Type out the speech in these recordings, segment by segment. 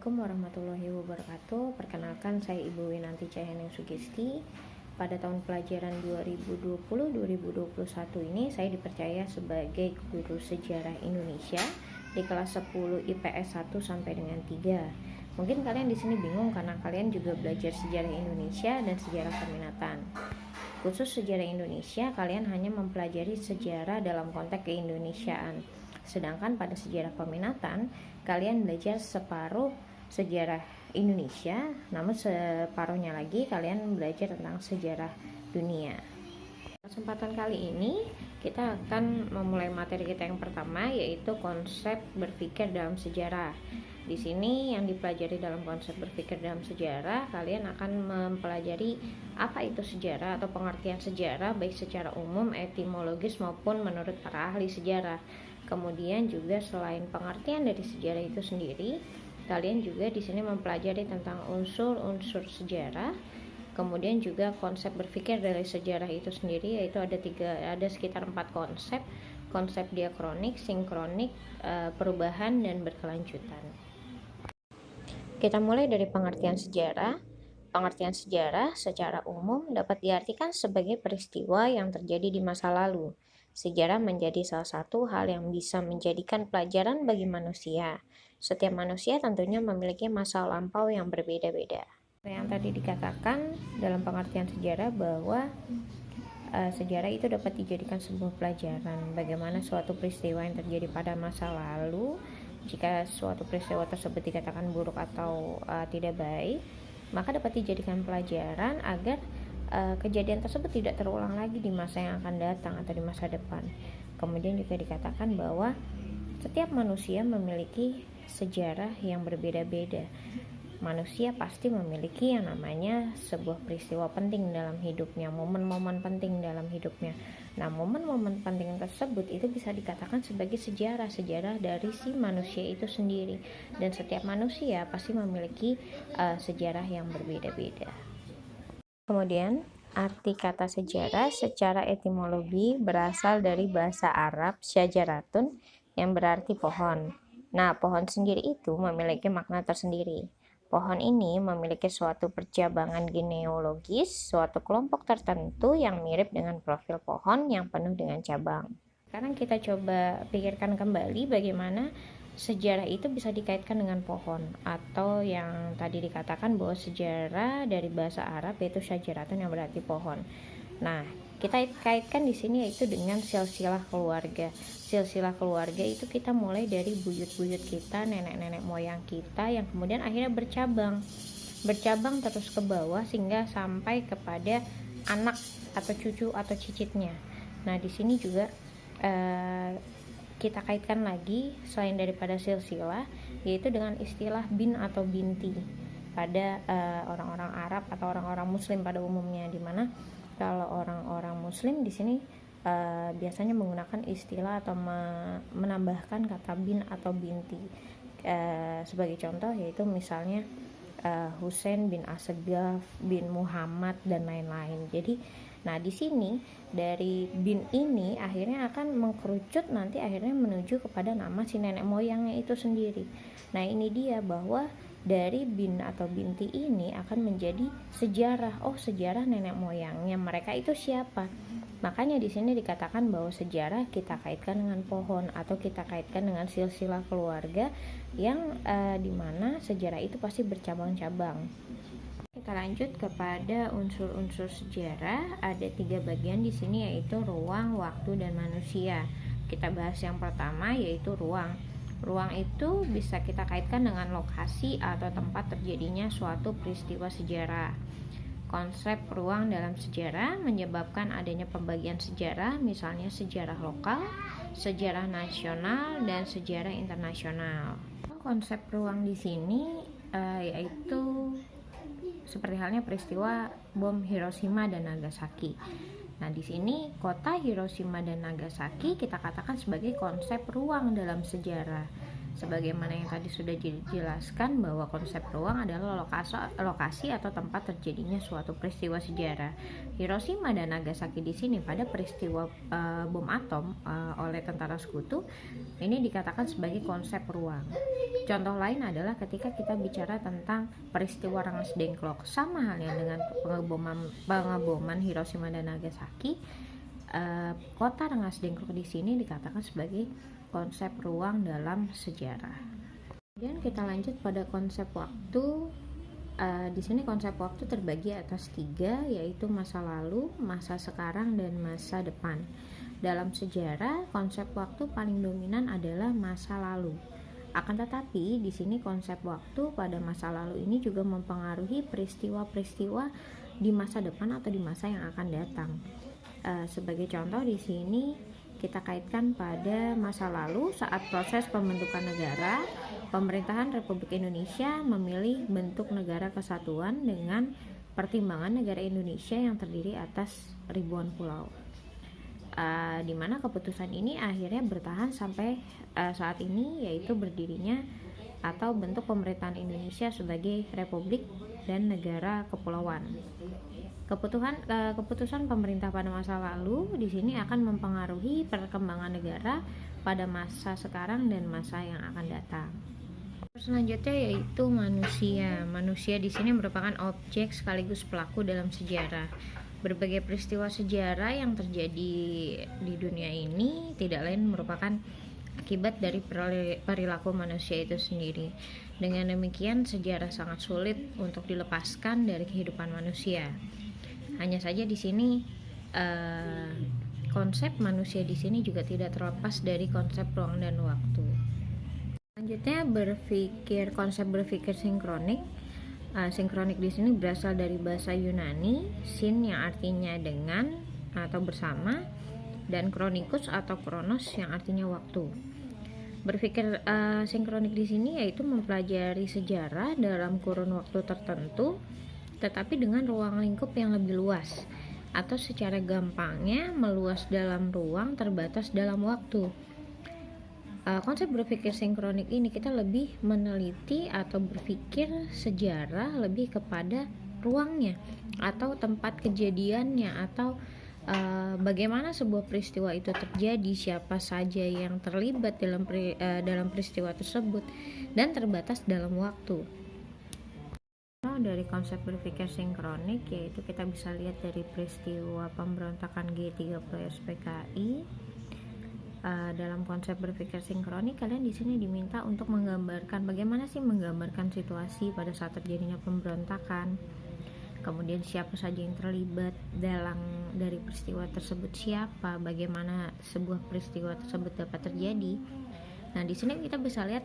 Assalamualaikum warahmatullahi wabarakatuh. Perkenalkan, saya Ibu Winanti Cahyaning Sugisti. Pada tahun pelajaran 2020-2021 ini saya dipercaya sebagai guru sejarah Indonesia di kelas 10 IPS 1 sampai dengan 3. Mungkin kalian di sini bingung karena kalian juga belajar sejarah Indonesia dan sejarah peminatan. Khusus sejarah Indonesia, kalian hanya mempelajari sejarah dalam konteks keindonesiaan. Sedangkan pada sejarah peminatan, kalian belajar separuh sejarah Indonesia, namun separuhnya lagi kalian belajar tentang sejarah dunia. Kesempatan kali ini kita akan memulai materi kita yang pertama, yaitu konsep berpikir dalam sejarah. Di sini yang dipelajari dalam konsep berpikir dalam sejarah, kalian akan mempelajari apa itu sejarah atau pengertian sejarah baik secara umum, etimologis maupun menurut para ahli sejarah. Kemudian juga selain pengertian dari sejarah itu sendiri, kalian juga di sini mempelajari tentang unsur-unsur sejarah. Kemudian juga konsep berpikir dari sejarah itu sendiri, yaitu ada sekitar 4 konsep. Konsep diakronik, sinkronik, perubahan, dan berkelanjutan. Kita mulai dari pengertian sejarah. Pengertian sejarah secara umum dapat diartikan sebagai peristiwa yang terjadi di masa lalu. Sejarah menjadi salah satu hal yang bisa menjadikan pelajaran bagi manusia. Setiap manusia tentunya memiliki masa lampau yang berbeda-beda. Yang tadi dikatakan dalam pengertian sejarah bahwa sejarah itu dapat dijadikan sebuah pelajaran bagaimana suatu peristiwa yang terjadi pada masa lalu, jika suatu peristiwa tersebut dikatakan buruk atau tidak baik, maka dapat dijadikan pelajaran agar kejadian tersebut tidak terulang lagi di masa yang akan datang atau di masa depan. Kemudian juga dikatakan bahwa setiap manusia memiliki sejarah yang berbeda-beda. Manusia pasti memiliki yang namanya sebuah peristiwa penting dalam hidupnya, momen-momen penting dalam hidupnya. Nah, momen-momen penting tersebut itu bisa dikatakan sebagai sejarah dari si manusia itu sendiri. Dan setiap manusia pasti memiliki sejarah yang berbeda-beda. Kemudian, arti kata sejarah secara etimologi berasal dari bahasa Arab syajaratun yang berarti pohon. Nah, pohon sendiri itu memiliki makna tersendiri. Pohon ini memiliki suatu percabangan genealogis, suatu kelompok tertentu yang mirip dengan profil pohon yang penuh dengan cabang. Sekarang kita coba pikirkan kembali bagaimana sejarah itu bisa dikaitkan dengan pohon, atau yang tadi dikatakan bahwa sejarah dari bahasa Arab yaitu syajaratun yang berarti pohon. Nah, kita kaitkan di sini yaitu dengan silsilah keluarga. Silsilah keluarga itu kita mulai dari buyut-buyut kita, nenek-nenek moyang kita yang kemudian akhirnya bercabang terus ke bawah sehingga sampai kepada anak atau cucu atau cicitnya. Nah, di sini juga kita kaitkan lagi selain daripada silsilah, yaitu dengan istilah bin atau binti pada orang-orang Arab atau orang-orang Muslim pada umumnya, dimana kalau orang-orang Muslim di sini biasanya menggunakan istilah atau menambahkan kata bin atau binti. Sebagai contoh yaitu misalnya Husain bin Asegaf bin Muhammad dan lain-lain. Jadi, nah di sini dari bin ini akhirnya akan mengkerucut nanti akhirnya menuju kepada nama si nenek moyangnya itu sendiri. Nah, ini dia bahwa dari bin atau binti ini akan menjadi sejarah. Oh, sejarah nenek moyangnya mereka itu siapa? Makanya di sini dikatakan bahwa sejarah kita kaitkan dengan pohon atau kita kaitkan dengan silsilah keluarga yang dimana sejarah itu pasti bercabang-cabang. Kita lanjut kepada unsur-unsur sejarah. Ada 3 bagian di sini, yaitu ruang, waktu, dan manusia. Kita bahas yang pertama yaitu ruang. Ruang itu bisa kita kaitkan dengan lokasi atau tempat terjadinya suatu peristiwa sejarah. Konsep ruang dalam sejarah menyebabkan adanya pembagian sejarah, misalnya sejarah lokal, sejarah nasional, dan sejarah internasional. Konsep ruang di sini yaitu seperti halnya peristiwa bom Hiroshima dan Nagasaki. Nah, di sini kota Hiroshima dan Nagasaki kita katakan sebagai konsep ruang dalam sejarah. Sebagaimana yang tadi sudah dijelaskan bahwa konsep ruang adalah lokasi atau tempat terjadinya suatu peristiwa sejarah. Hiroshima dan Nagasaki di sini pada peristiwa bom atom oleh tentara sekutu ini dikatakan sebagai konsep ruang. Contoh lain adalah ketika kita bicara tentang peristiwa Rengas Dengklok, sama halnya dengan pengeboman Hiroshima dan Nagasaki. Kota Rengas Dengklok di sini dikatakan sebagai konsep ruang dalam sejarah. Kemudian kita lanjut pada konsep waktu. Di sini konsep waktu terbagi atas 3, yaitu masa lalu, masa sekarang, dan masa depan. Dalam sejarah, konsep waktu paling dominan adalah masa lalu. Akan tetapi, di sini konsep waktu pada masa lalu ini juga mempengaruhi peristiwa-peristiwa di masa depan atau di masa yang akan datang. Sebagai contoh di sini kita kaitkan pada masa lalu saat proses pembentukan negara, pemerintahan Republik Indonesia memilih bentuk negara kesatuan dengan pertimbangan negara Indonesia yang terdiri atas ribuan pulau. Di mana keputusan ini akhirnya bertahan sampai saat ini, yaitu berdirinya atau bentuk pemerintahan Indonesia sebagai republik dan negara kepulauan. Keputusan pemerintah pada masa lalu di sini akan mempengaruhi perkembangan negara pada masa sekarang dan masa yang akan datang. Selanjutnya yaitu manusia. Manusia di sini merupakan objek sekaligus pelaku dalam sejarah. Berbagai peristiwa sejarah yang terjadi di dunia ini tidak lain merupakan akibat dari perilaku manusia itu sendiri. Dengan demikian, sejarah sangat sulit untuk dilepaskan dari kehidupan manusia. Hanya saja di sini konsep manusia di sini juga tidak terlepas dari konsep ruang dan waktu. Selanjutnya konsep berpikir sinkronik. Sinkronik di sini berasal dari bahasa Yunani, sin yang artinya dengan atau bersama, dan kronikus atau kronos yang artinya waktu. Berpikir sinkronik di sini yaitu mempelajari sejarah dalam kurun waktu tertentu, tetapi dengan ruang lingkup yang lebih luas, atau secara gampangnya meluas dalam ruang, terbatas dalam waktu. Konsep berpikir sinkronik ini kita lebih meneliti atau berpikir sejarah lebih kepada ruangnya atau tempat kejadiannya, atau bagaimana sebuah peristiwa itu terjadi, siapa saja yang terlibat dalam peristiwa tersebut, dan terbatas dalam waktu. Dari konsep berpikir sinkronik yaitu kita bisa lihat dari peristiwa pemberontakan G30 SPKI. Dalam konsep berpikir sinkronik, kalian di sini diminta untuk menggambarkan bagaimana sih menggambarkan situasi pada saat terjadinya pemberontakan. Kemudian siapa saja yang terlibat dari peristiwa tersebut, siapa, bagaimana sebuah peristiwa tersebut dapat terjadi. Nah, di sini kita bisa lihat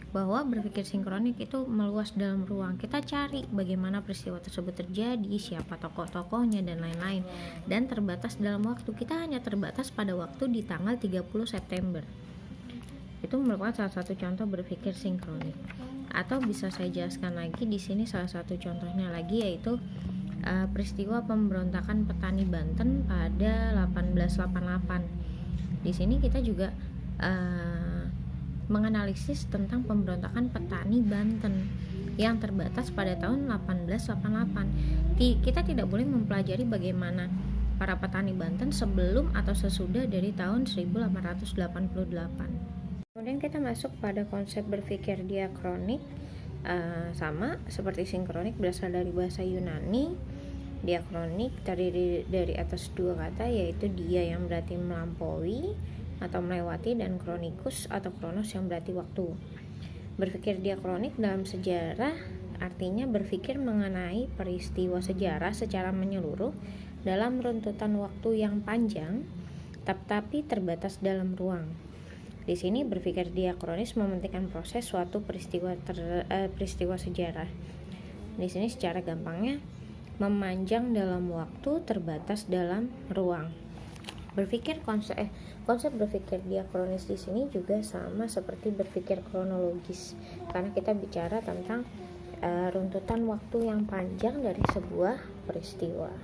bahwa berpikir sinkronik itu meluas dalam ruang. Kita cari bagaimana peristiwa tersebut terjadi, siapa tokoh-tokohnya, dan lain-lain. Dan terbatas dalam waktu. Kita hanya terbatas pada waktu di tanggal 30 September. Itu merupakan salah satu contoh berpikir sinkronik. Atau bisa saya jelaskan lagi di sini salah satu contohnya lagi yaitu peristiwa pemberontakan petani Banten pada 1888. Di sini kita juga menganalisis tentang pemberontakan petani Banten yang terbatas pada tahun 1888. Kita tidak boleh mempelajari bagaimana para petani Banten sebelum atau sesudah dari tahun 1888. Kemudian kita masuk pada konsep berpikir diakronik. Sama seperti sinkronik, berasal dari bahasa Yunani. Diakronik terdiri dari atas 2 kata, yaitu dia yang berarti melampaui atau melewati, dan kronikus atau kronos yang berarti waktu. Berpikir diakronik dalam sejarah artinya berpikir mengenai peristiwa sejarah secara menyeluruh dalam runtutan waktu yang panjang tetapi terbatas dalam ruang. Di sini berpikir diakronis mementingkan proses suatu peristiwa sejarah. Di sini secara gampangnya memanjang dalam waktu, terbatas dalam ruang. Konsep berpikir diakronis di sini juga sama seperti berpikir kronologis, karena kita bicara tentang runtutan waktu yang panjang dari sebuah peristiwa.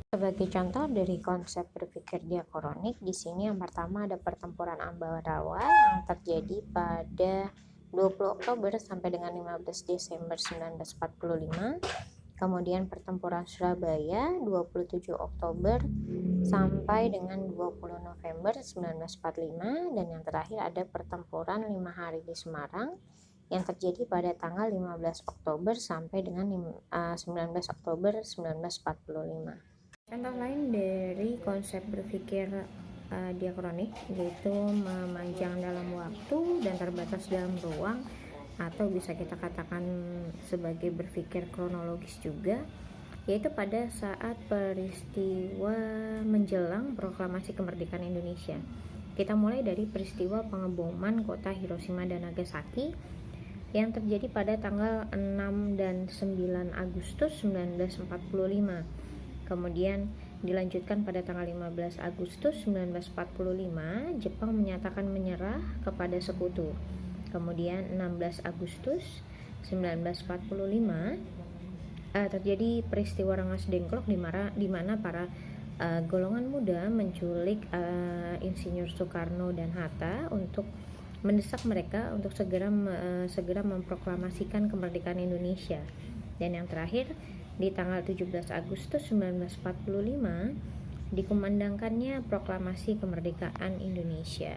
Sebagai contoh dari konsep berpikir diakronik, di sini yang pertama ada pertempuran Ambarawa yang terjadi pada 20 Oktober sampai dengan 15 Desember 1945. Kemudian pertempuran Surabaya 27 Oktober sampai dengan 20 November 1945, dan yang terakhir ada pertempuran 5 hari di Semarang yang terjadi pada tanggal 15 Oktober sampai dengan 19 Oktober 1945. Contoh lain dari konsep berpikir diakronik yaitu memanjang dalam waktu dan terbatas dalam ruang, atau bisa kita katakan sebagai berpikir kronologis juga, yaitu pada saat peristiwa menjelang proklamasi kemerdekaan Indonesia. Kita mulai dari peristiwa pengeboman kota Hiroshima dan Nagasaki yang terjadi pada tanggal 6 dan 9 Agustus 1945. Kemudian dilanjutkan pada tanggal 15 Agustus 1945, Jepang menyatakan menyerah kepada sekutu. Kemudian 16 Agustus 1945 terjadi peristiwa Rengas Dengklok di mana para golongan muda menculik Insinyur Soekarno dan Hatta untuk mendesak mereka untuk segera memproklamasikan kemerdekaan Indonesia. Dan yang terakhir, di tanggal 17 Agustus 1945 dikumandangkannya proklamasi kemerdekaan Indonesia.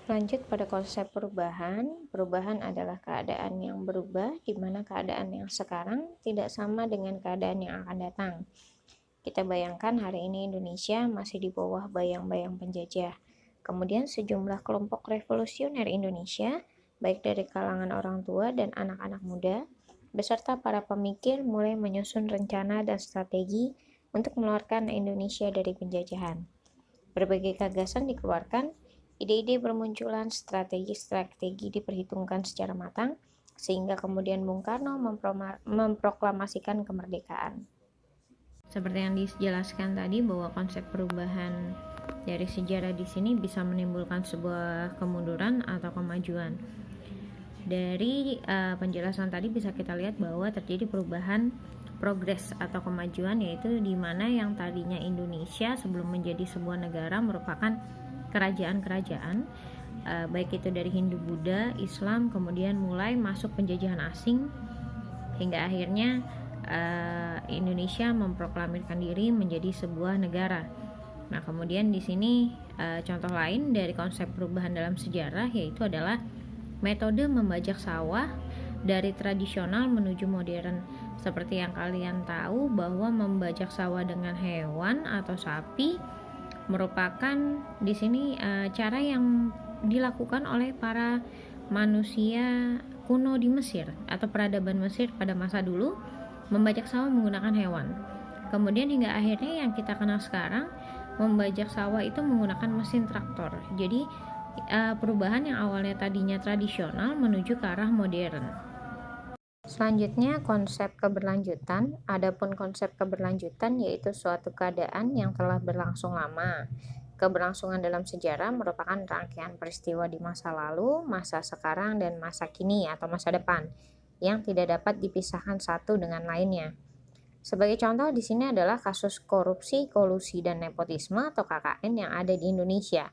Lanjut pada konsep perubahan. Perubahan adalah keadaan yang berubah, di mana keadaan yang sekarang tidak sama dengan keadaan yang akan datang. Kita bayangkan hari ini Indonesia masih di bawah bayang-bayang penjajah. Kemudian sejumlah kelompok revolusioner Indonesia, baik dari kalangan orang tua dan anak-anak muda, beserta para pemikir mulai menyusun rencana dan strategi untuk mengeluarkan Indonesia dari penjajahan. Berbagai gagasan dikeluarkan, ide-ide bermunculan, strategi-strategi diperhitungkan secara matang, sehingga kemudian Bung Karno memproklamasikan kemerdekaan. Seperti yang dijelaskan tadi, bahwa konsep perubahan dari sejarah di sini bisa menimbulkan sebuah kemunduran atau kemajuan. Dari penjelasan tadi bisa kita lihat bahwa terjadi perubahan progres atau kemajuan, yaitu di mana yang tadinya Indonesia sebelum menjadi sebuah negara merupakan kerajaan-kerajaan, baik itu dari Hindu, Buddha, Islam, kemudian mulai masuk penjajahan asing hingga akhirnya Indonesia memproklamirkan diri menjadi sebuah negara. Nah, kemudian di sini contoh lain dari konsep perubahan dalam sejarah yaitu adalah metode membajak sawah dari tradisional menuju modern. Seperti yang kalian tahu bahwa membajak sawah dengan hewan atau sapi merupakan di sini cara yang dilakukan oleh para manusia kuno di Mesir atau peradaban Mesir pada masa dulu, membajak sawah menggunakan hewan. Kemudian hingga akhirnya yang kita kenal sekarang, membajak sawah itu menggunakan mesin traktor. Jadi perubahan yang awalnya tadinya tradisional menuju ke arah modern. Selanjutnya konsep keberlanjutan. Adapun konsep keberlanjutan yaitu suatu keadaan yang telah berlangsung lama. Keberlangsungan dalam sejarah merupakan rangkaian peristiwa di masa lalu, masa sekarang, dan masa kini atau masa depan yang tidak dapat dipisahkan satu dengan lainnya. Sebagai contoh di sini adalah kasus korupsi, kolusi, dan nepotisme atau KKN yang ada di Indonesia.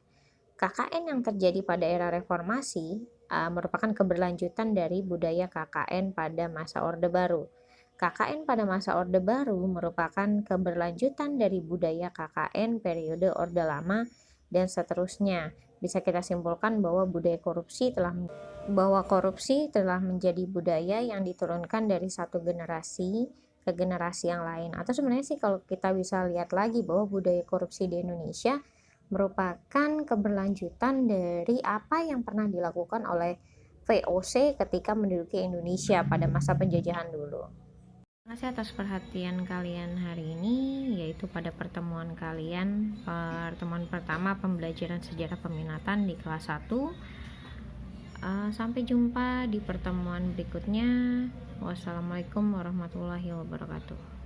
KKN yang terjadi pada era reformasi merupakan keberlanjutan dari budaya KKN pada masa Orde Baru. KKN pada masa Orde Baru merupakan keberlanjutan dari budaya KKN periode Orde Lama dan seterusnya. Bisa kita simpulkan bahwa korupsi telah menjadi budaya yang diturunkan dari satu generasi ke generasi yang lain. Atau sebenarnya sih kalau kita bisa lihat lagi bahwa budaya korupsi di Indonesia merupakan keberlanjutan dari apa yang pernah dilakukan oleh VOC ketika menduduki Indonesia pada masa penjajahan dulu. Terima kasih atas perhatian kalian hari ini, yaitu pada pertemuan pertama pembelajaran sejarah peminatan di kelas 1. Sampai jumpa di pertemuan berikutnya. Wassalamualaikum warahmatullahi wabarakatuh.